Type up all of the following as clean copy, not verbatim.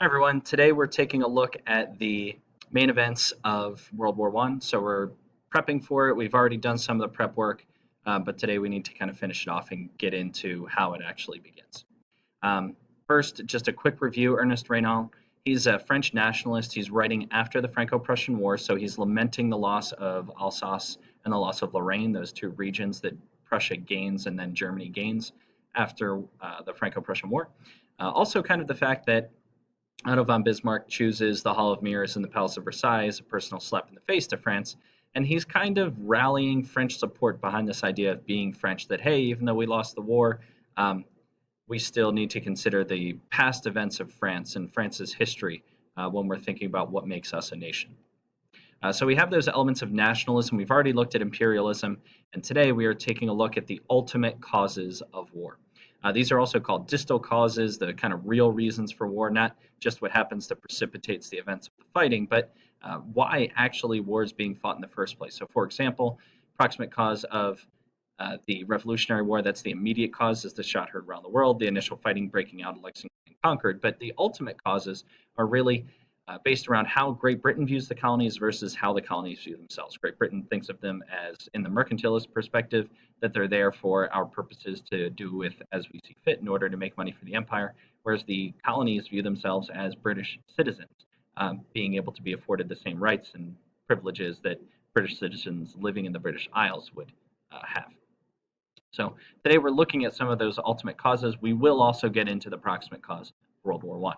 Hi everyone. Today we're taking a look at the main events of World War One. So we're prepping for it. We've already done some of the prep work, but today we need to kind of finish it off and get into how it actually begins. First, just a quick review. Ernest Renan, he's a French nationalist. He's writing after the Franco-Prussian War, so he's lamenting the loss of Alsace and the loss of Lorraine, those two regions that Prussia gains and then Germany gains after the Franco-Prussian War. Also, kind of the fact that Otto von Bismarck chooses the Hall of Mirrors in the Palace of Versailles as a personal slap in the face to France, and he's kind of rallying French support behind this idea of being French, that, hey, even though we lost the war, we still need to consider the past events of France and France's history when we're thinking about what makes us a nation. So we have those elements of nationalism. We've already looked at imperialism, and today we are taking a look at the ultimate causes of war. These are also called distal causes, the kind of real reasons for war, not just what happens that precipitates the events of the fighting, but why actually war is being fought in the first place. So, for example, proximate cause of the Revolutionary War, that's the immediate cause, is the shot heard around the world, the initial fighting breaking out of Lexington and Concord. But the ultimate causes are really based around how Great Britain views the colonies versus how the colonies view themselves. Great Britain thinks of them as, in the mercantilist perspective, that they're there for our purposes to do with as we see fit in order to make money for the empire, whereas the colonies view themselves as British citizens, being able to be afforded the same rights and privileges that British citizens living in the British Isles would have. So today we're looking at some of those ultimate causes. We will also get into the proximate cause of World War I.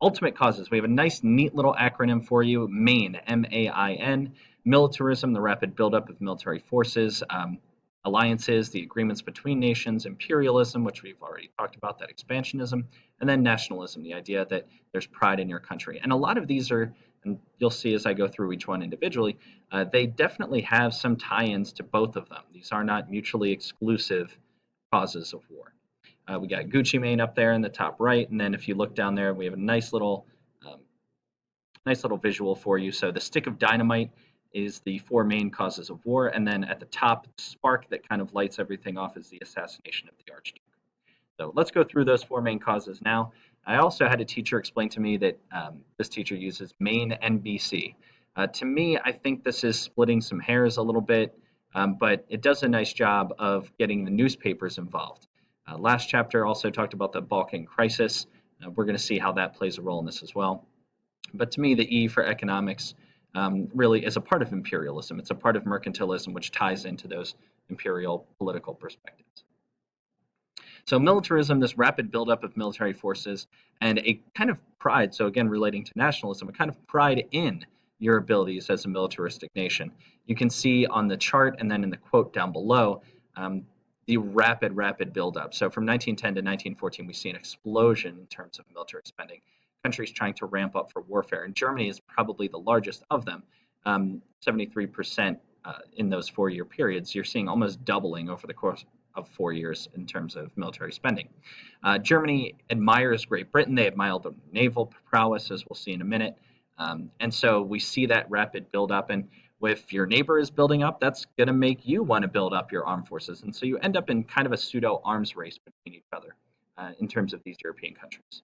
Ultimate causes, we have a nice, neat little acronym for you, MAIN, M-A-I-N, militarism, the rapid buildup of military forces, alliances, the agreements between nations, imperialism, which we've already talked about, that expansionism, and then nationalism, the idea that there's pride in your country. And a lot of these are, and you'll see as I go through each one individually, they definitely have some tie-ins to both of them. These are not mutually exclusive causes of war. We got Gucci Mane up there in the top right, and then if you look down there, we have a nice little visual for you. So the stick of dynamite is the four main causes of war, and then at the top, the spark that kind of lights everything off is the assassination of the Archduke. So let's go through those four main causes now. I also had a teacher explain to me that this teacher uses main NBC. To me, I think this is splitting some hairs a little bit, but it does a nice job of getting the newspapers involved. Last chapter also talked about the Balkan crisis. We're going to see how that plays a role in this as well. But to me, the E for economics really is a part of imperialism. It's a part of mercantilism, which ties into those imperial political perspectives. So militarism, this rapid buildup of military forces, and a kind of pride, so again, relating to nationalism, a kind of pride in your abilities as a militaristic nation. You can see on the chart and then in the quote down below, the rapid buildup. So from 1910 to 1914, we see an explosion in terms of military spending. Countries trying to ramp up for warfare, and Germany is probably the largest of them, 73% in those 4-year periods. You're seeing almost doubling over the course of 4 years in terms of military spending. Germany admires Great Britain. They admire the naval prowess, as we'll see in a minute. And so we see that rapid buildup. And if your neighbor is building up, that's going to make you want to build up your armed forces. And so you end up in kind of a pseudo arms race between each other in terms of these European countries.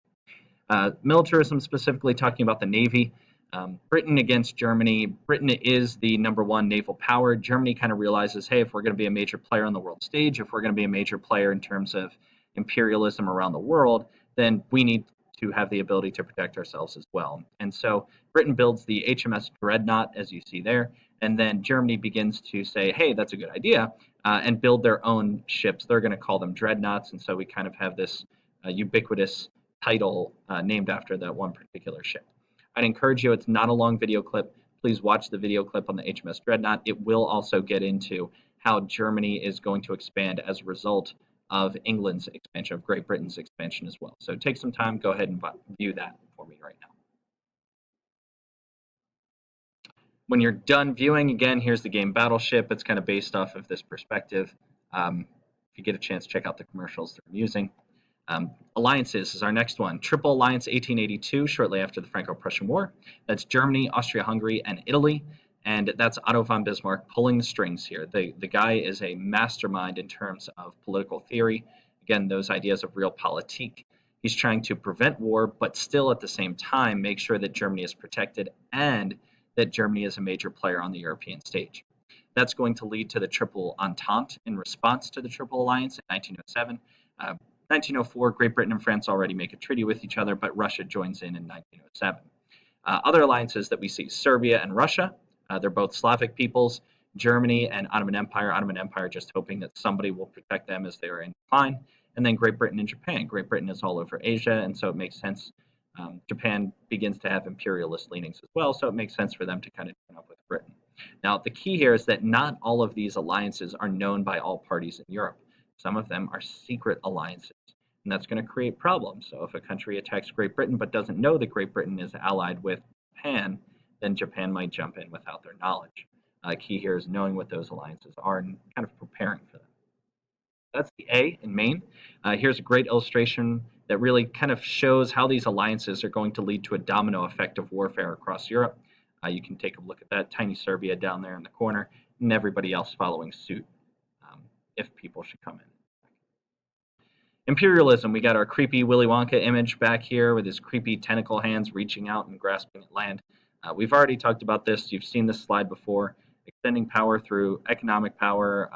Militarism, specifically talking about the Navy. Britain against Germany. Britain is the #1 naval power. Germany kind of realizes, hey, if we're going to be a major player on the world stage, if we're going to be a major player in terms of imperialism around the world, then we need to have the ability to protect ourselves as well. And so Britain builds the HMS Dreadnought, as you see there, and then Germany begins to say, hey, that's a good idea, and build their own ships. They're going to call them dreadnoughts, and so we kind of have this ubiquitous title named after that one particular ship. I'd encourage you, it's not a long video clip. Please watch the video clip on the HMS Dreadnought. It will also get into how Germany is going to expand as a result of England's expansion, of Great Britain's expansion as well. So take some time, go ahead and view that for me right now. When you're done viewing, again, here's the game Battleship. It's kind of based off of this perspective. If you get a chance, check out the commercials that I'm using. Alliances is our next one. Triple Alliance 1882, shortly after the Franco-Prussian War. That's Germany, Austria-Hungary, and Italy. And that's Otto von Bismarck pulling the strings here. The guy is a mastermind in terms of political theory. Again, those ideas of realpolitik. He's trying to prevent war, but still at the same time make sure that Germany is protected and that Germany is a major player on the European stage. That's going to lead to the Triple Entente in response to the Triple Alliance in 1907. 1904, Great Britain and France already make a treaty with each other, but Russia joins in 1907. Other alliances that we see, Serbia and Russia, they're both Slavic peoples. Germany and Ottoman Empire just hoping that somebody will protect them as they are in decline. And then Great Britain and Japan. Great Britain is all over Asia, and so it makes sense. Japan begins to have imperialist leanings as well, so it makes sense for them to kind of join up with Britain. Now, the key here is that not all of these alliances are known by all parties in Europe. Some of them are secret alliances, and that's going to create problems. So if a country attacks Great Britain but doesn't know that Great Britain is allied with Japan, then Japan might jump in without their knowledge. Key here is knowing what those alliances are and kind of preparing for them. That's the A in Maine. Here's a great illustration that really kind of shows how these alliances are going to lead to a domino effect of warfare across Europe. You can take a look at that tiny Serbia down there in the corner and everybody else following suit if people should come in. Imperialism, we got our creepy Willy Wonka image back here with his creepy tentacle hands reaching out and grasping at land. We've already talked about this. You've seen this slide before. Extending power through economic power,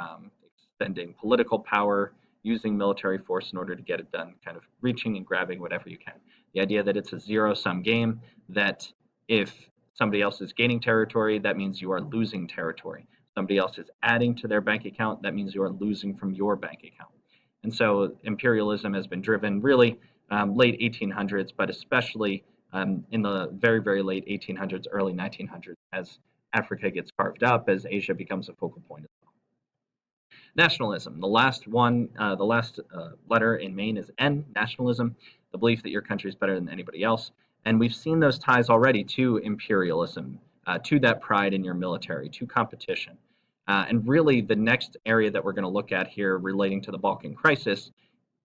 extending political power, using military force in order to get it done, kind of reaching and grabbing whatever you can. The idea that it's a zero-sum game, that if somebody else is gaining territory, that means you are losing territory. Somebody else is adding to their bank account, that means you are losing from your bank account. And so imperialism has been driven really late 1800s, but especially in the very, very late 1800s, early 1900s, as Africa gets carved up, as Asia becomes a focal point as well. Nationalism, the last one, the last letter in Maine is N, nationalism, the belief that your country is better than anybody else. And we've seen those ties already to imperialism, to that pride in your military, to competition. And really, the next area that we're going to look at here relating to the Balkan crisis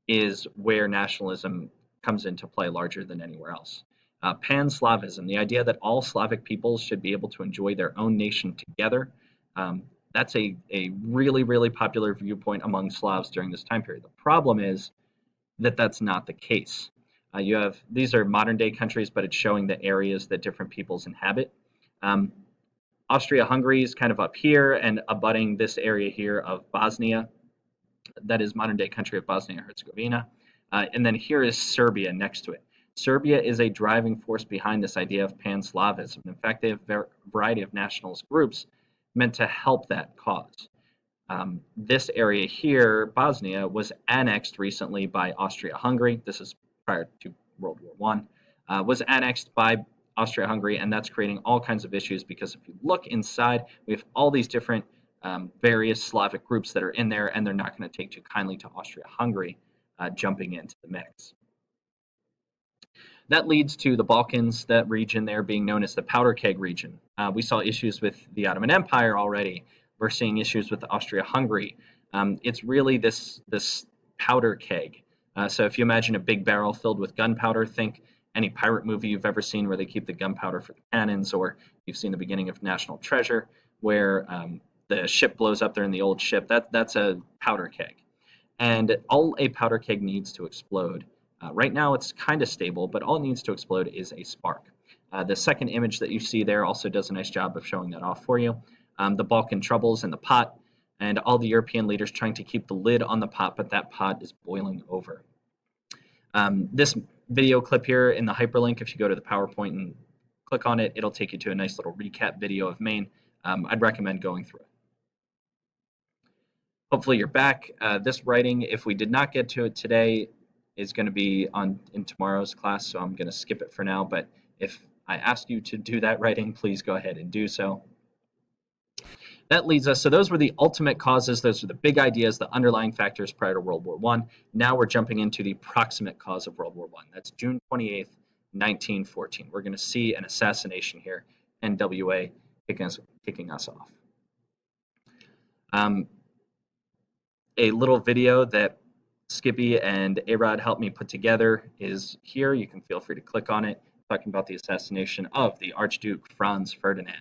is where nationalism comes into play larger than anywhere else. Pan-Slavism, the idea that all Slavic peoples should be able to enjoy their own nation together. That's a really, really popular viewpoint among Slavs during this time period. The problem is that that's not the case. These are modern day countries, but it's showing the areas that different peoples inhabit. Austria-Hungary is kind of up here and abutting this area here of Bosnia. That is modern day country of Bosnia and Herzegovina. And then here is Serbia next to it. Serbia is a driving force behind this idea of pan-Slavism. In fact, they have a variety of nationalist groups meant to help that cause. This area here, Bosnia, was annexed recently by Austria-Hungary. This is prior to World War I. Was annexed by Austria-Hungary, and that's creating all kinds of issues because if you look inside, we have all these different various Slavic groups that are in there, and they're not going to take too kindly to Austria-Hungary jumping into the mix. That leads to the Balkans, that region there being known as the powder keg region. We saw issues with the Ottoman Empire already. We're seeing issues with Austria-Hungary. It's really this powder keg. So if you imagine a big barrel filled with gunpowder, think any pirate movie you've ever seen where they keep the gunpowder for the cannons, or you've seen the beginning of National Treasure where the ship blows up there in the old ship. That's a powder keg. And all a powder keg needs to explode. Right now it's kind of stable, but all it needs to explode is a spark. The second image that you see there also does a nice job of showing that off for you. The Balkan troubles in the pot, and all the European leaders trying to keep the lid on the pot, but that pot is boiling over. This video clip here in the hyperlink, if you go to the PowerPoint and click on it, it'll take you to a nice little recap video of Maine. I'd recommend going through it. Hopefully you're back. This writing, if we did not get to it today, is going to be in tomorrow's class, so I'm going to skip it for now. But if I ask you to do that writing, please go ahead and do so. That leads us, so those were the ultimate causes, those are the big ideas, the underlying factors prior to World War I. Now we're jumping into the proximate cause of World War I. That's June 28th, 1914. We're going to see an assassination here, NWA kicking us off. A little video that Skippy and Arod helped me put together is here. You can feel free to click on it, talking about the assassination of the Archduke Franz Ferdinand.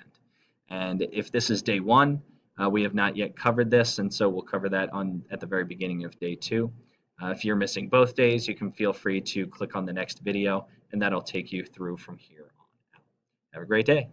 And if this is day one, we have not yet covered this, and so we'll cover that at the very beginning of day two. If you're missing both days, you can feel free to click on the next video, and that'll take you through from here on out. Have a great day.